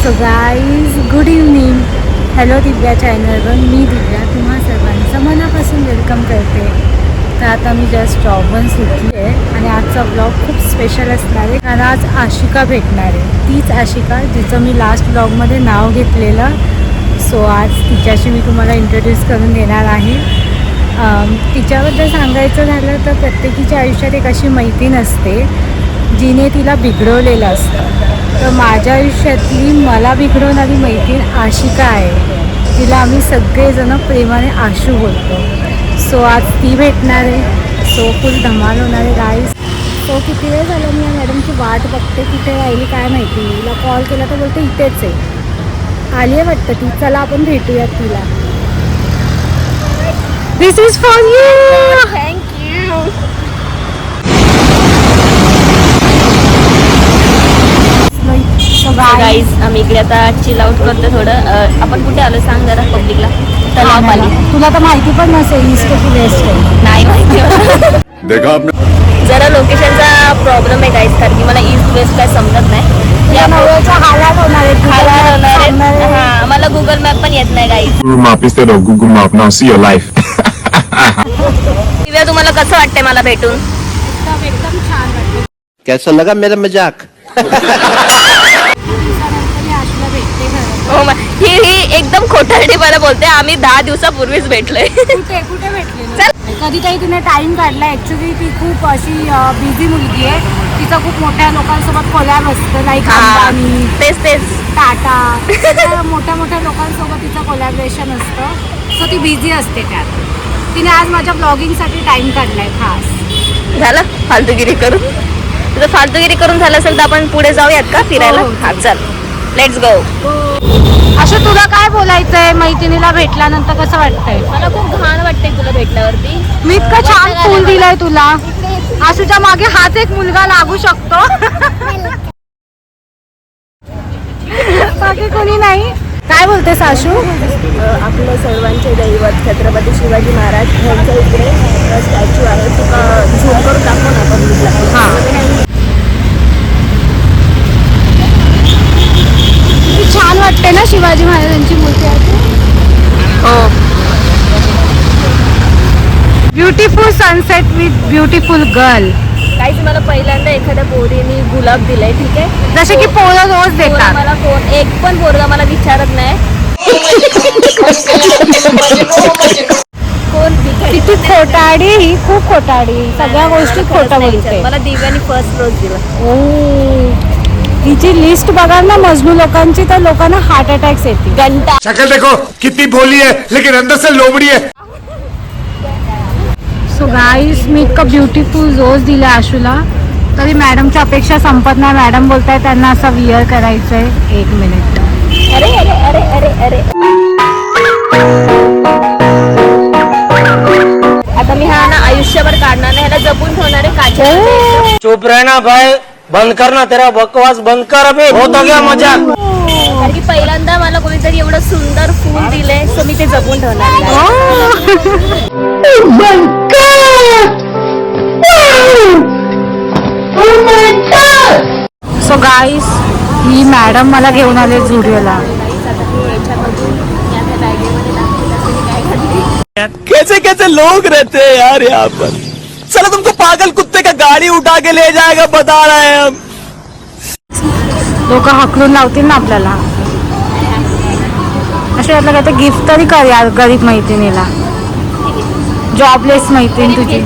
So guys good evening. Hello Divya चॅनलवर मी दिव्या तुम्हा सर्वांचं मनापासून वेलकम करते. तर आता मी जस्ट जॉबवरून सुटली आहे आणि आजचा ब्लॉग खूप स्पेशल असणार आहे कारण आज आशिका भेटणार आहे. तीच आशिका जिचं मी लास्ट ब्लॉगमध्ये नाव घेतलेलं. सो आज तिच्याशी मी तुम्हाला इंट्रोड्यूस करून देणार आहे. तिच्याबद्दल सांगायचं झालं तर प्रत्येकीच्या आयुष्यात एक अशी मैत्रीण असते जिने तिला बिघडवलेलं असतं. तर माझ्या आयुष्यातली मला बिघडवणारी मैत्रीण आशिका आहे. तिला आम्ही सगळेजण प्रेमाने आशू बोलतो. सो आज ती भेटणार आहे. सो फुल धमाल होणार आहे गाईज. सो किती वेळ झालं मी या मॅडमची वाट बघते. कुठे राहिली काय माहिती. तिला कॉल केला तर बोलते इथेच आहे. आली आहे वाटतं ती. चला आपण भेटूयात तिला. This is for you. Thank you. Guys आम्ही इकडे आता चिल आउट करतो थोडं. आपण कुठे आलो सांग जरा पब्लिकला. तलाव पाली. तुला तर माहिती पण नसेल ईस्ट की वेस्ट आहे. नाही माहिती देखा जरा लोकेशनचा प्रॉब्लेम आहे गाईज कारण की मला ईस्ट वेस्ट काय समजत नाही. या नवऱ्याच्या हालात होणार आहेत. हा मला गुगल मॅप पण येत नाही guys. Google Map instead of Google Map. Now see your life. दिव्या तुम्हाला कसं वाटतंय मला भेटून? एकदम छान वाटतं. कैसा लगा मेरा मजाक? हो ही एकदम खोटारडेपणा बोलते. आम्ही 10 दिवसापूर्वीच भेटलोय. कुठे भेटले कधीतरी तिने टाइम काढला. ऍक्च्युली ती खूप अशी बिझी मुलगी आहे. तिचं खूप मोठ्या लोकांसोबत कोलॅब असतं. लाईक अंबानी, तेच टाटा, मोठ्या लोकांसोबत तिचं कोलॅबरेशन असतं. सो ती बिझी असते त्यात. तिने आज माझ्या ब्लॉगिंगसाठी टाइम काढलाय खास. झालं फालतूगिरी करून. तुझं फालतूगिरी करून झालं असेल तर आपण पुढे जाऊयात का फिरायला? हो. हा चल लेट्स गो. असं तुला काय बोलायचंय मैत्रिणीला भेटल्यानंतर कसं वाटतंय? मला खूप घाण वाटते तुला भेटल्यावरती. मी इतकं छान फूल दिलंय तुला. आशूच्या मागे हाच एक मुलगा लागू शकतो. बाकी कोणी नाही. काय बोलतेस आशू? आपल्या सर्वांचे दैवत छत्रपती शिवाजी महाराज यांच्या इकडे स्टॅच्यू आहे. तुका झूम करून दाखव ना पब्लिकला. हां छान वाटते ना शिवाजी महाराजांची मूर्ती आहे. हो beautiful sunset with beautiful girl. काहीच मला पहिल्यांदा एखाद्या पोरीने गुलाब दिलाय. ठीक आहे जसे की पोरं रोज पोरं देतात. मला कोण एक पण पोरगा मला विचारत नाही कोण किती खोटाडी ही. खूप खोटाडी. सगळ्या गोष्टी खोटं बोलते. मला दिव्याने फर्स्ट रोज दिला. ओ तिची लिस्ट बघा ना मजनू लोकांची तर लोकांना हार्ट अटॅक्स येतील. घंटा शक्ल देखो कितनी भोली है लेकिन अंदर से लोमड़ी है. सो गाईस मी इतकं ब्युटिफुल रोज दिला आशूला तरी मॅडमच्या अपेक्षा संपत नाही. मॅडम बोलताय त्यांना असं विअर करायचंय. 1 मिनिट. अरे अरे अरे अरे अरे आता मी हा ना आयुष्यभर काढणार नाही. ह्याला जपून ठेवणार आहे. काचे चुप रहना भाई, बंद करना तेरा बकवास, बंद कर अबे. बहुत हो गया मजाक. कारण की पहिल्यांदा मला कोणीतरी एवढं सुंदर फूल दिले. सो मी ते जपून ठेवणार आहे. सो गाईस ही मॅडम मला घेऊन आले झुडिओला. कैसे कैसे लोग रहते हैं यार यहाँ पर. चलो तुमको पागल कुत्ते का गाड़ी उठा के ले जाएगा बता रहे हैं हम. लोक हकलून लावतील ना आपल्याला. असे वाटलं काय तर गिफ्ट तरी कर यार गरीब मैत्रिणीला. जॉबलेस मैत्रीण तुझी.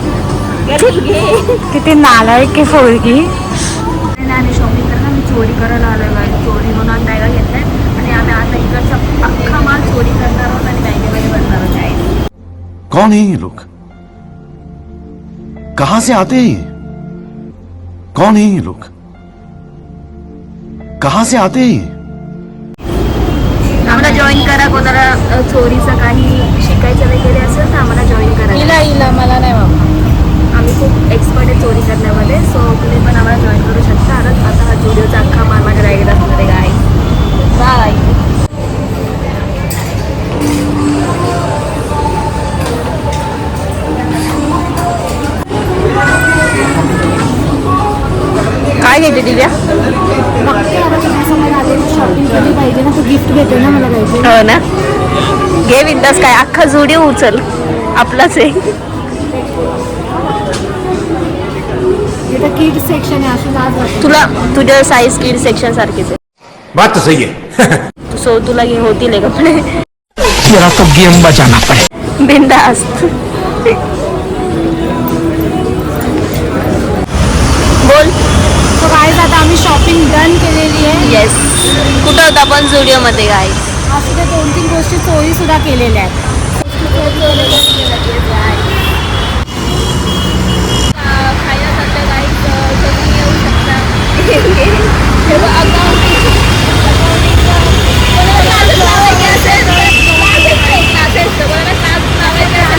किती नालायक की पोरगी. आणि शॉपिंग करणं मी चोरी करायला आलोय गाडी. चोरी म्हणून बॅगा घेतल्या आणि आम्ही आता इकडचा अख्खा माल चोरी करणार आहोत आणि बॅगेमध्ये भरणार आहोत. कौन है ये लोग? कहां से आते हैं ये? कौन है ये लोग? कहां से आते हैं ये? आम्हाला जॉईन करा. कोणाला चोरीचं काही शिकायचं वगैरे असेल तर आम्हाला जॉईन करा. इला मला नाही बाबा. आम्ही खूप एक्सपर्ट आहे चोरी करण्यामध्ये. सो तुम्ही पण आम्हाला जॉईन करू शकता. आता हा जुडिओचा अख्खा माल माझ्या बॅगेत असणार आहे गाय. बाय. काय घेते दिव्या? बघते आता तुझ्यासमोर आले शॉपिंग कधी पाहिजे गिफ्ट घेते ना मला काहीतरी. हो ना, घे बिंदास, काय अख्खा जुडी उचल, आपलाच आहे. इथं किड्स सेक्शन आहे, अशी लाज वाटते. तुला तुझ्या साईज किड सेक्शन सारखीच आहे. बात तो सही है. सो तुला घे होतील हे कपडे. तेरा तो गेम बजाना पड़े. बिंदास. बोल. तो गाईज आता आम्ही शॉपिंग डन केलेली आहे. येस. कुठं होता आपण झुडिओ मध्ये काय? असं ते 2-3 गोष्टी चोरी सुद्धा केलेल्या आहेत.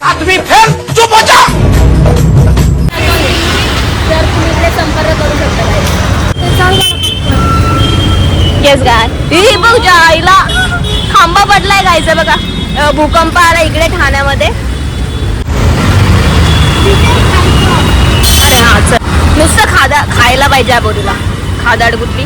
आदमी फिर चुप हो जा. तर तुम्ही इकडे संपर्क करू शकता. येस गाय. ही बघ आईला खांबा पडलाय गायचं बघा. भूकंप आला इकडे ठाण्यामध्ये. अरे हा चल, नुसतं खायला पाहिजे बोरीला. खादाड कुठली.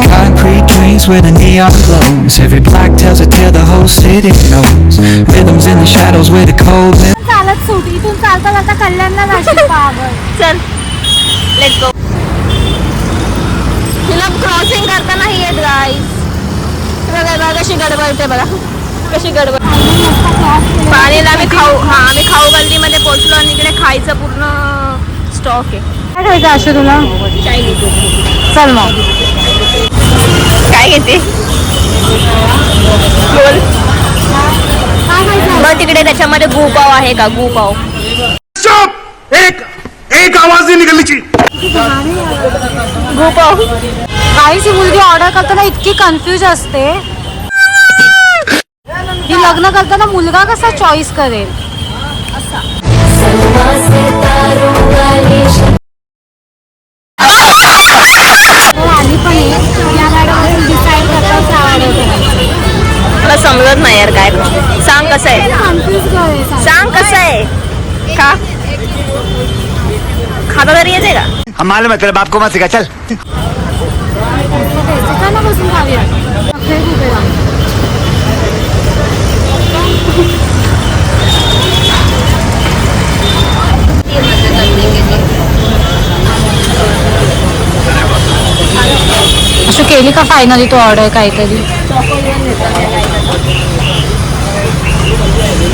Concrete drains where the neon glows. Every block tells a tale the whole city knows. Rhythms in the shadows where the cold wind चालत सूट इथून चालता चालता कल्याणला जाशील पागल. चल लेट्स गो. तिला क्रॉसिंग करता नाही येत गाईस. बघा बघा कशी गडबडते बघा, कशी गडबड. पाणीला आम्ही खाऊ गल्लीमध्ये पोहोचलो आणि इकडे खायचं पूर्ण स्टॉक आहे. काय खायचं आशू तुला? चायनीज. चल मग. काय घेते बोल. काय खायचं? बघ तिकडे त्याच्यामध्ये गू पाव आहे का? गू पाव. चुप. एक आवाज नहीं निकलनी चाहिए. गू पाव. गाईस ही मुलगी ऑर्डर करताना इतकी कन्फ्यूज असते. ही लग्न करताना मुलगा कसा चॉईस करेल. आली पण या मॅडम डिसाईड करतात मला समजत नाही यार काय. सांग कसं आहे, कन्फ्यूज करे. सांग कसं आहे. का खाता तरी येते का? हम मालूम है तेरे बाप को मत सिखा चल. बसून खाऊया. असं केली का फायनली तू ऑर्डर काहीतरी?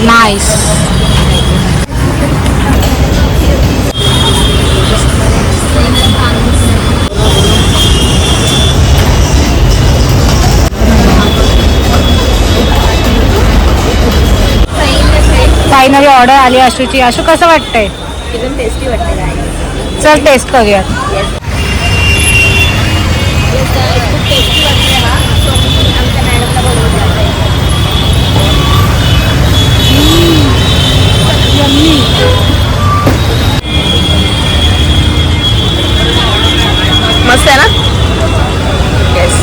नाईस. फायनली ऑर्डर आली आशूची. आशू कसं वाटतंय? एकदम टेस्टी वाटते काय. चल टेस्ट करूया. खूप टेस्टी वाटते हा. सो मी आमच्या मॅडमला बोलवलं. मस्त आहे ना. येस.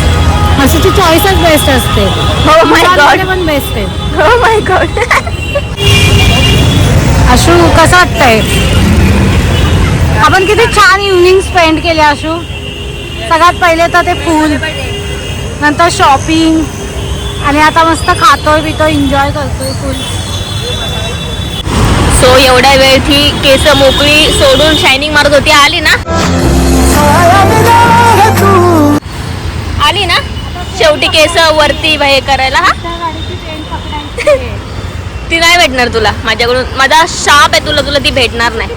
आशूची चॉईसच बेस्ट असते. हो माय गॉड. पण बेस्ट आहे. हो माय गॉड. आशू कसं वाटतंय? आपण किती छान इव्हनिंग स्पेंड केले आशू. सगळ्यात पहिले तर ते फूल, नंतर शॉपिंग, आणि आता मस्त खातोय पितोय एन्जॉय करतोय फुल. सो एवढ्या वेळ ती केस मोकळी सोडून शायनिंग मारत होती. आली ना, आली ना शेवटी केस वरती हे करायला. हा ती नाही भेटणार तुला माझ्याकडून. माझा शाप आहे, तुला ती भेटणार नाही.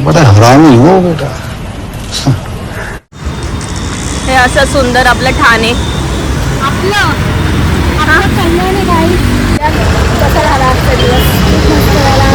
बड़ा हरामी हो बेटा. हे असं सुंदर आपलं ठाणे. आपलं कल्याण आहे गाईस. कसा झाला आजचा दिवस? मस्त झाला.